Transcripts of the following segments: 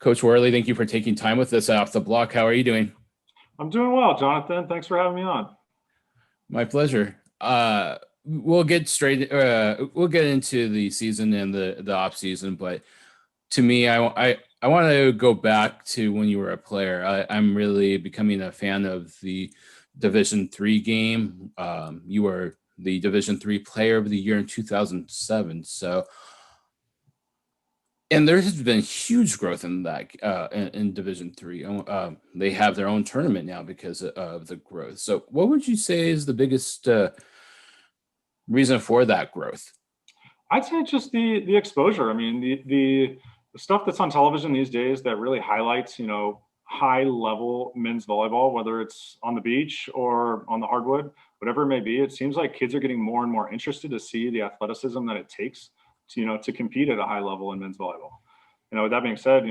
Coach Werle, thank you for taking time with us off the block. How are you doing? I'm doing well, Jonathan. Thanks for having me on. My pleasure. We'll get into the season and the off season, but to me, I want to go back to when you were a player. I'm really becoming a fan of the Division III game. You were the Division III Player of the Year in 2007. So, and there has been huge growth in that in Division III. They have their own tournament now because of the growth. So, what would you say is the biggest reason for that growth? I'd say just the exposure. I mean, the stuff that's on television these days that really highlights, high level men's volleyball, whether it's on the beach or on the hardwood, whatever it may be. It seems like kids are getting more and more interested to see the athleticism that it takes to, to compete at a high level in men's volleyball. With that being said,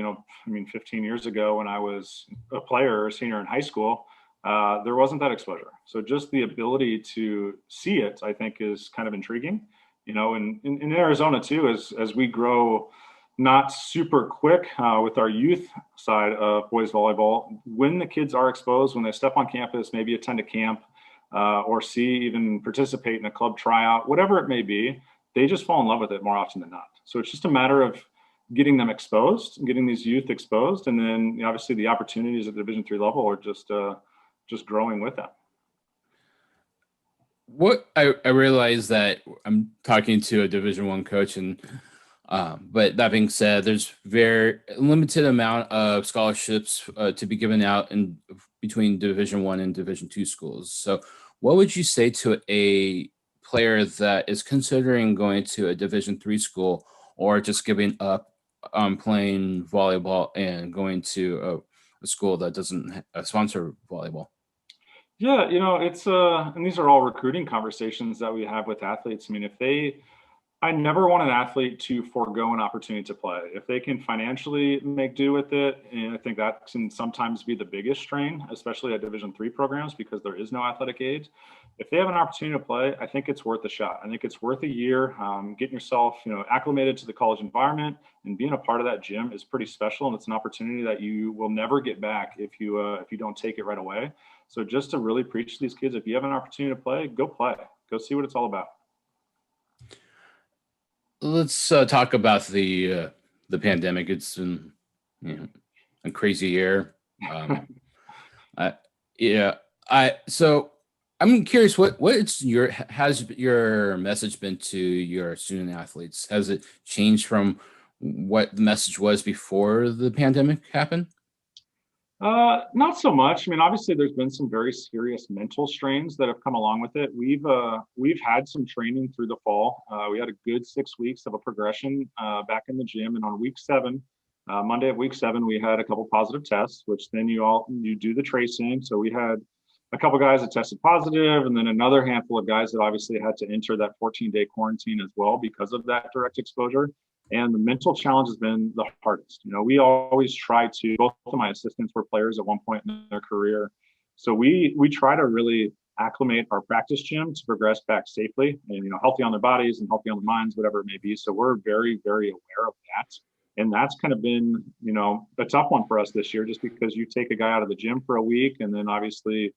15 years ago when I was a player, a senior in high school, there wasn't that exposure. So just the ability to see it, I think, is kind of intriguing. And in Arizona too, as we grow, not super quick with our youth side of boys volleyball, when the kids are exposed, when they step on campus, maybe attend a camp or even participate in a club tryout, whatever it may be, they just fall in love with it more often than not. So it's just a matter of getting them exposed, getting these youth exposed, and then obviously the opportunities at the Division III level are just growing with them. What I realize that I'm talking to a Division I coach, and but that being said, there's very limited amount of scholarships to be given out in between Division I and Division II schools. So, what would you say to a player that is considering going to a Division III school or just giving up playing volleyball and going to a school that doesn't sponsor volleyball? Yeah, it's and these are all recruiting conversations that we have with athletes. I mean, I never want an athlete to forego an opportunity to play. If they can financially make do with it, and I think that can sometimes be the biggest strain, especially at Division III programs, because there is no athletic aid. If they have an opportunity to play, I think it's worth a shot. I think it's worth a year. Getting yourself, acclimated to the college environment and being a part of that gym is pretty special, and it's an opportunity that you will never get back if you don't take it right away. So just to really preach to these kids, if you have an opportunity to play, go see what it's all about. Let's talk about the pandemic. It's been a crazy year. I, yeah, so I'm curious has your message been to your student athletes? Has it changed from what the message was before the pandemic happened? Not so much. I mean, obviously, there's been some very serious mental strains that have come along with it. We've had some training through the fall. We had a good 6 weeks of a progression back in the gym, and on week 7, Monday of week 7, we had a couple positive tests, which then you do the tracing. So we had a couple guys that tested positive, and then another handful of guys that obviously had to enter that 14-day quarantine as well because of that direct exposure. And the mental challenge has been the hardest. We always try to, both of my assistants were players at one point in their career. So we try to really acclimate our practice gym to progress back safely and, healthy on their bodies and healthy on their minds, whatever it may be. So we're very, very aware of that. And that's kind of been, a tough one for us this year, just because you take a guy out of the gym for a week and then obviously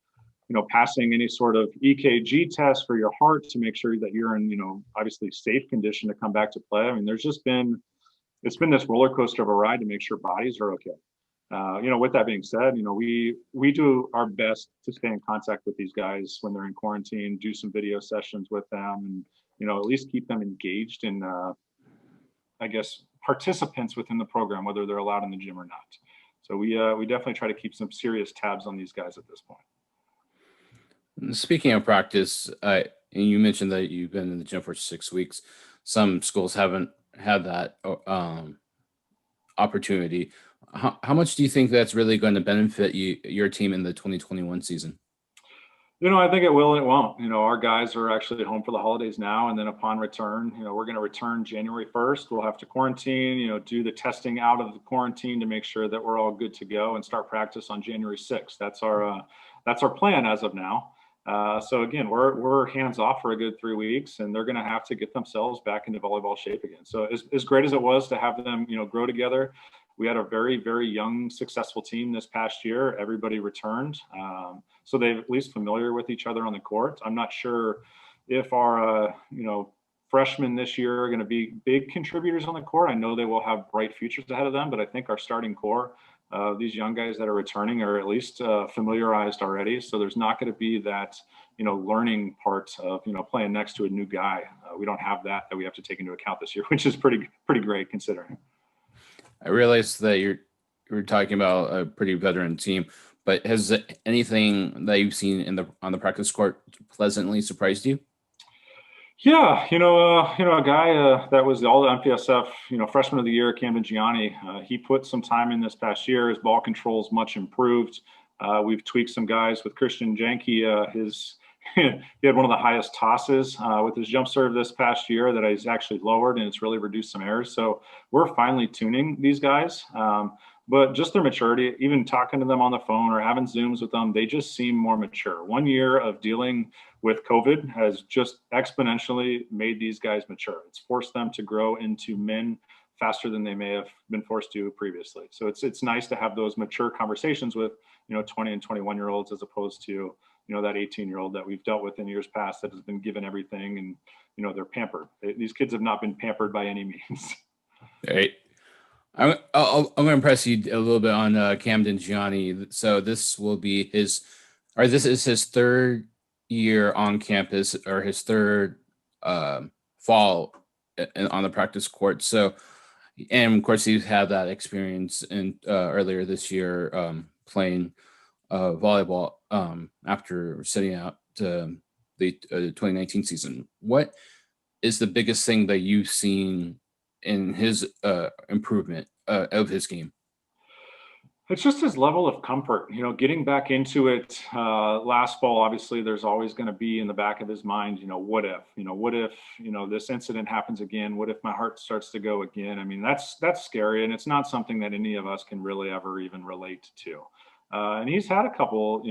passing any sort of EKG test for your heart to make sure that you're in, obviously safe condition to come back to play. I mean, it's been this roller coaster of a ride to make sure bodies are okay. With that being said, we do our best to stay in contact with these guys when they're in quarantine, do some video sessions with them, and, at least keep them engaged in, I guess, participants within the program, whether they're allowed in the gym or not. So we definitely try to keep some serious tabs on these guys at this point. Speaking of practice, and you mentioned that you've been in the gym for 6 weeks. Some schools haven't had that opportunity. How much do you think that's really going to benefit your team in the 2021 season? I think it will and it won't. Our guys are actually home for the holidays now, and then upon return, we're going to return January 1st. We'll have to quarantine, do the testing out of the quarantine to make sure that we're all good to go and start practice on January 6th. That's our plan as of now. So again, we're hands off for a good 3 weeks, and they're going to have to get themselves back into volleyball shape again. So as great as it was to have them, grow together, We had a very, very young, successful team this past year. Everybody returned. So they're at least familiar with each other on the court. I'm not sure if our, freshmen this year are going to be big contributors on the court. I know they will have bright futures ahead of them, but I think our starting core, these young guys that are returning, are at least familiarized already. So there's not going to be that, learning part of, playing next to a new guy. We don't have that we have to take into account this year, which is pretty great considering. I realize that you're talking about a pretty veteran team, but has anything that you've seen on the practice court pleasantly surprised you? Yeah, a guy that was all the MPSF, freshman of the year, Camden Gianni. He put some time in this past year. His ball control is much improved. We've tweaked some guys with Christian Janke. He had one of the highest tosses with his jump serve this past year that he's actually lowered, and it's really reduced some errors. So we're finally tuning these guys. But just their maturity, even talking to them on the phone or having Zooms with them, they just seem more mature. 1 year of dealing with COVID has just exponentially made these guys mature. It's forced them to grow into men faster than they may have been forced to previously. So it's nice to have those mature conversations with, 20 and 21-year-olds as opposed to, that 18-year-old that we've dealt with in years past that has been given everything and, they're pampered. These kids have not been pampered by any means. Right. I'm going to press you a little bit on Camden Gianni. So this is his third year on campus, or his third fall on the practice court. So, and of course he's had that experience in earlier this year playing volleyball after sitting out the 2019 season. What is the biggest thing that you've seen in his improvement of his game? It's just his level of comfort, getting back into it. Last fall, obviously, there's always going to be in the back of his mind, what if, this incident happens again? What if my heart starts to go again? I mean, that's scary. And it's not something that any of us can really ever even relate to. And he's had a couple,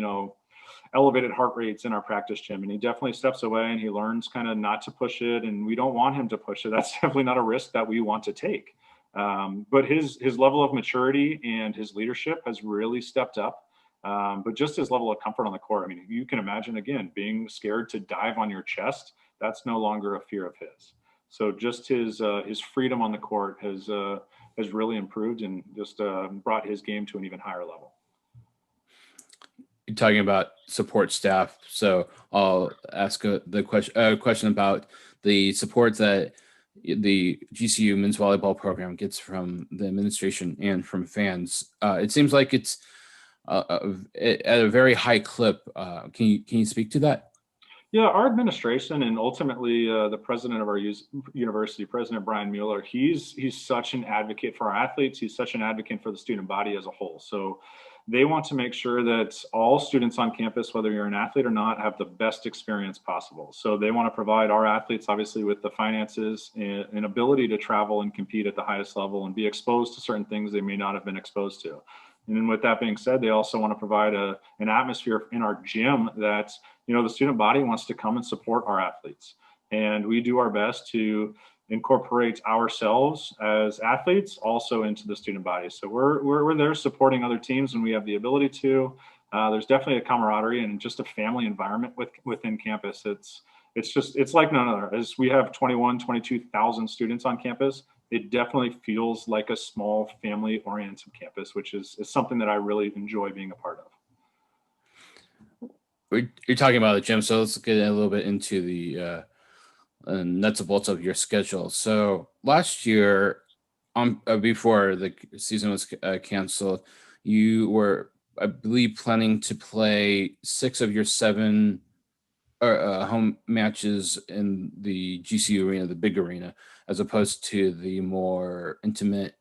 elevated heart rates in our practice gym, and he definitely steps away and he learns kind of not to push it. And we don't want him to push it. That's definitely not a risk that we want to take. But his level of maturity and his leadership has really stepped up. But just his level of comfort on the court. I mean, you can imagine, again, being scared to dive on your chest. That's no longer a fear of his. So just his freedom on the court has really improved and just brought his game to an even higher level. You're talking about support staff, so I'll ask the question about the support that the GCU men's volleyball program gets from the administration and from fans. It seems like it's at a very high clip. Can you speak to that? Yeah, our administration and ultimately the president of our university, President Brian Mueller, he's such an advocate for our athletes. He's such an advocate for the student body as a whole. So they want to make sure that all students on campus, whether you're an athlete or not, have the best experience possible. So they want to provide our athletes, obviously, with the finances and ability to travel and compete at the highest level and be exposed to certain things they may not have been exposed to. And then with that being said, they also want to provide an atmosphere in our gym that, the student body wants to come and support our athletes. And we do our best to incorporate ourselves as athletes also into the student body. So we're there supporting other teams when we have the ability to. There's definitely a camaraderie and just a family environment within campus. It's like none other. As we have 22,000 students on campus, it definitely feels like a small family-oriented campus, which is something that I really enjoy being a part of. You're talking about the gym, so let's get a little bit into the nuts and bolts of your schedule. So last year, before the season was canceled, you were, I believe, planning to play 6 of your 7 home matches in the GCU Arena, the big arena, as opposed to the more intimate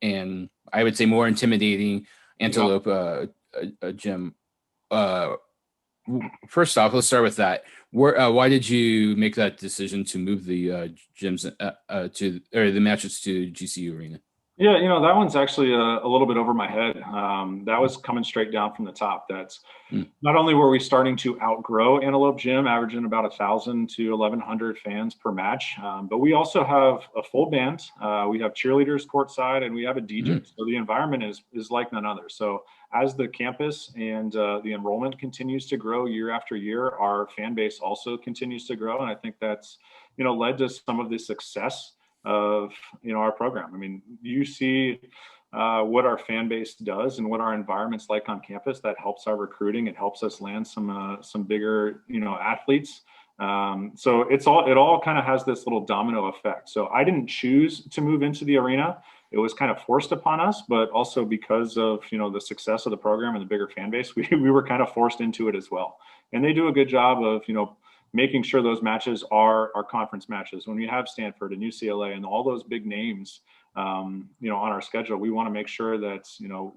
and I would say more intimidating Antelope Gym. First off, let's start with that. Why did you make that decision to move the gyms the matches to GCU Arena? Yeah, that one's actually a little bit over my head. That was coming straight down from the top. That's Mm, not only were we starting to outgrow Antelope Gym, averaging about 1,000 to 1,100 fans per match, but we also have a full band. We have cheerleaders courtside, and we have a DJ. mm, So the environment is like none other. So as the campus and the enrollment continues to grow year after year, our fan base also continues to grow, and I think that's led to some of the success of our program. I mean, you see what our fan base does and what our environment's like on campus. That helps our recruiting. It helps us land some bigger athletes. So it all kind of has this little domino effect. So I didn't choose to move into the arena. It was kind of forced upon us, but also because of the success of the program and the bigger fan base, we were kind of forced into it as well. And they do a good job of making sure those matches are our conference matches. When we have Stanford and UCLA and all those big names, on our schedule, we want to make sure that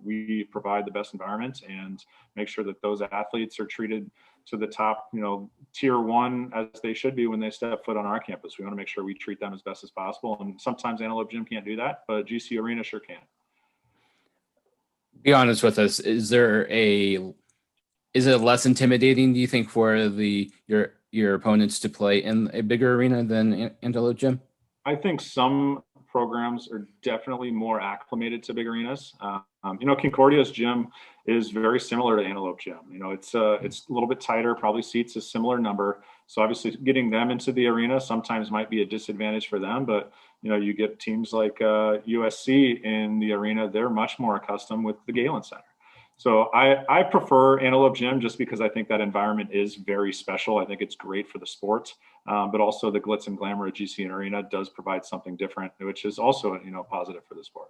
we provide the best environment and make sure that those athletes are treated to the top, tier one as they should be when they step foot on our campus. We want to make sure we treat them as best as possible. And sometimes Antelope Gym can't do that, but GCU Arena sure can. be honest with us. Is it less intimidating, do you think, for your opponents to play in a bigger arena than Antelope Gym? I think some programs are definitely more acclimated to big arenas. Concordia's gym is very similar to Antelope Gym. It's a little bit tighter, probably seats a similar number. So obviously, getting them into the arena sometimes might be a disadvantage for them. But you get teams like USC in the arena; they're much more accustomed with the Galen Center. So I prefer Antelope Gym just because I think that environment is very special. I think it's great for the sport, but also the glitz and glamour of GCU Arena does provide something different, which is also positive for the sport.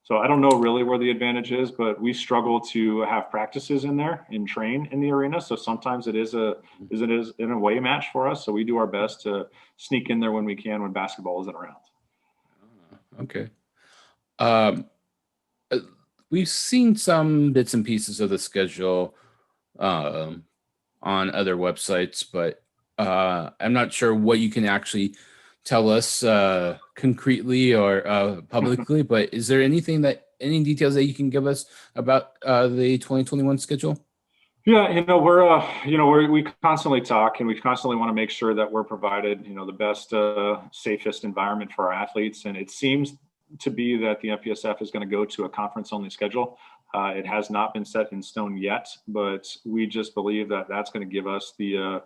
So I don't know really where the advantage is, but we struggle to have practices in there and train in the arena. So sometimes it is an away match for us. So we do our best to sneak in there when we can when basketball isn't around. Okay. Um, uh, we've seen some bits and pieces of the schedule um, on other websites, but I'm not sure what you can actually tell us concretely or publicly. But is there any details that you can give us about the 2021 schedule? Yeah, we constantly talk and we constantly want to make sure that we're provided, the best, safest environment for our athletes. And it seems to be that the MPSF is going to go to a conference only schedule. It has not been set in stone yet, but we just believe that that's going to give us the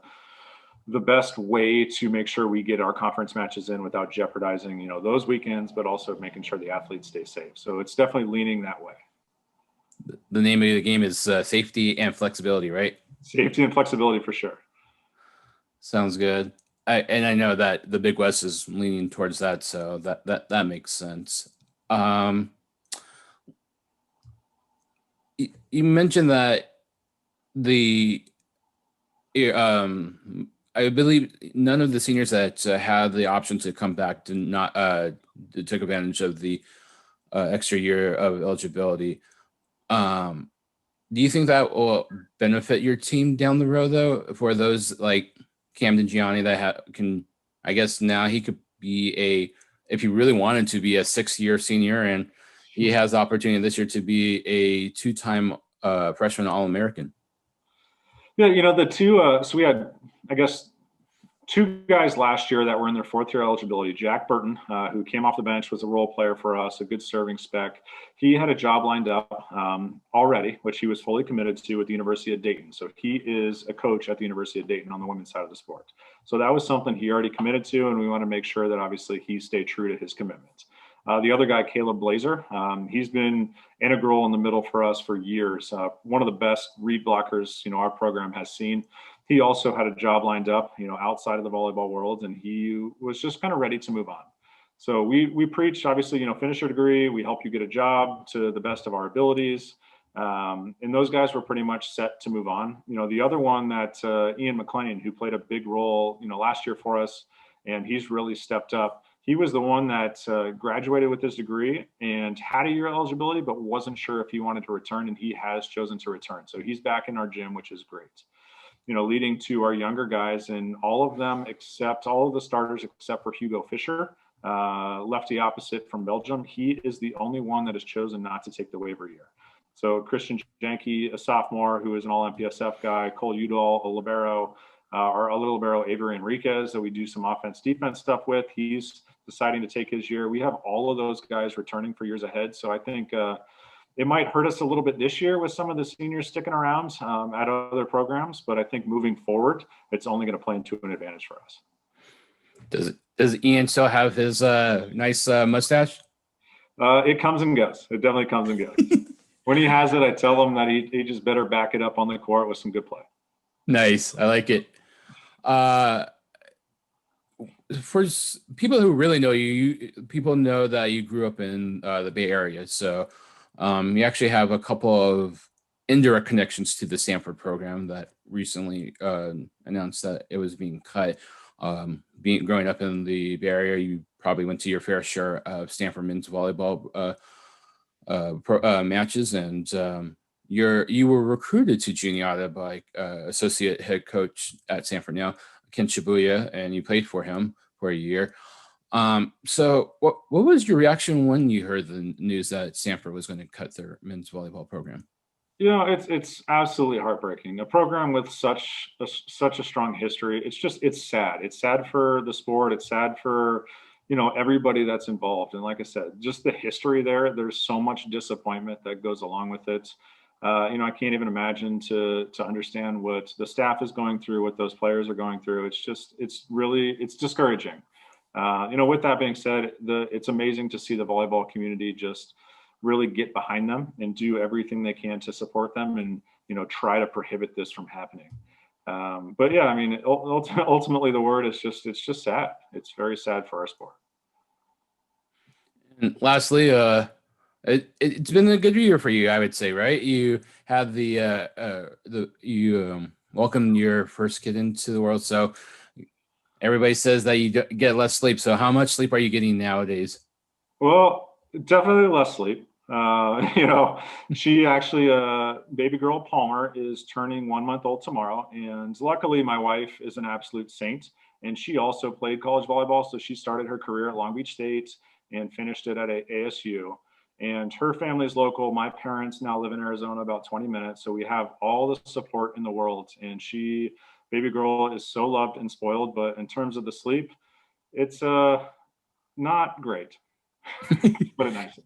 best way to make sure we get our conference matches in without jeopardizing, those weekends, but also making sure the athletes stay safe. So it's definitely leaning that way. The name of the game is safety and flexibility, right? Safety and flexibility for sure. Sounds good. I know that the Big West is leaning towards that, so that makes sense. Um, you mentioned that the I believe none of the seniors that had the option to come back did not took advantage of the extra year of eligibility. Um, do you think that will benefit your team down the road, though, for those like Camden Gianni that can, I guess now he could be if he really wanted to be a 6-year senior, and he has the opportunity this year to be a 2-time freshman All-American. Yeah, the two, so we had, I guess, two guys last year that were in their fourth year eligibility. Jack Burton, who came off the bench, was a role player for us, a good serving spec. He had a job lined up already, which he was fully committed to at the University of Dayton. So he is a coach at the University of Dayton on the women's side of the sport. So that was something he already committed to, and we want to make sure that obviously he stayed true to his commitment. The other guy, Caleb Blazer, he's been integral in the middle for us for years. One of the best read blockers, our program has seen. He also had a job lined up, outside of the volleyball world, and he was just kind of ready to move on. So we preach, obviously, finish your degree. We help you get a job to the best of our abilities. And those guys were pretty much set to move on. The other one that Ian McLean, who played a big role, last year for us, and he's really stepped up. He was the one that graduated with his degree and had a year eligibility, but wasn't sure if he wanted to return, and he has chosen to return. So he's back in our gym, which is great. Leading to our younger guys, and all of them except all of the starters except for Hugo Fisher lefty opposite from Belgium. He is the only one that has chosen not to take the waiver year. So Christian Janke, a sophomore who is an all MPSF guy, Cole Udall, a libero, our other libero, Avery Enriquez, that we do some offense defense stuff with. He's deciding to take his year. We have all of those guys returning for years ahead. So I think it might hurt us a little bit this year with some of the seniors sticking around at other programs, but I think moving forward, it's only going to play into an advantage for us. Does Ian still have his nice mustache? It comes and goes. It definitely comes and goes. When he has it, I tell him that he just better back it up on the court with some good play. Nice. I like it. For people who really know you, people know that you grew up in the Bay Area. So you actually have a couple of indirect connections to the Stanford program that recently announced that it was being cut. Growing up in the Bay Area, you probably went to your fair share of Stanford men's volleyball matches, and you were recruited to Juniata by associate head coach at Stanford now, Ken Shibuya, and you played for him for a year. So what was your reaction when you heard the news that Stanford was going to cut their men's volleyball program? You know, it's absolutely heartbreaking. A program with such a strong history. It's sad. It's sad for the sport. It's sad for, you know, everybody that's involved. And like I said, just the history there. There's so much disappointment that goes along with it. You know, I can't even imagine to understand what the staff is going through, what those players are going through. It's discouraging. You know, with that being said, it's amazing to see the volleyball community just really get behind them and do everything they can to support them and, you know, try to prohibit this from happening. But yeah, I mean, ultimately the word is it's just sad. It's very sad for our sport. And lastly, it's been a good year for you, I would say, right? You had you welcomed your first kid into the world. So everybody says that you get less sleep. So how much sleep are you getting nowadays? Well, definitely less sleep. You know, she actually, baby girl Palmer is turning 1 month old tomorrow. And luckily my wife is an absolute saint. And she also played college volleyball. So she started her career at Long Beach State and finished it at ASU. And her family is local. My parents now live in Arizona, about 20 minutes. So we have all the support in the world. And baby girl is so loved and spoiled. But in terms of the sleep, it's not great. But nice.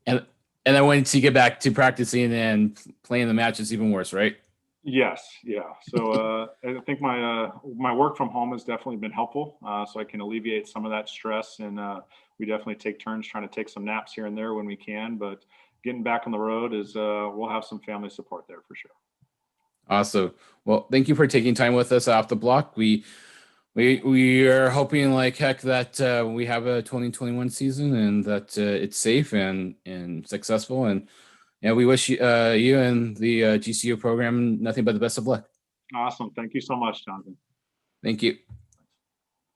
And then once you get back to practicing and playing the match, it's even worse, right? Yes, yeah. So I think my work from home has definitely been helpful, so I can alleviate some of that stress. And we definitely take turns trying to take some naps here and there when we can. But getting back on the road is we'll have some family support there for sure. Awesome. Well, thank you for taking time with us off the block. We are hoping like heck that we have a 2021 season and that it's safe and successful. And yeah, we wish you and the GCU program nothing but the best of luck. Awesome. Thank you so much, Jonathan. Thank you.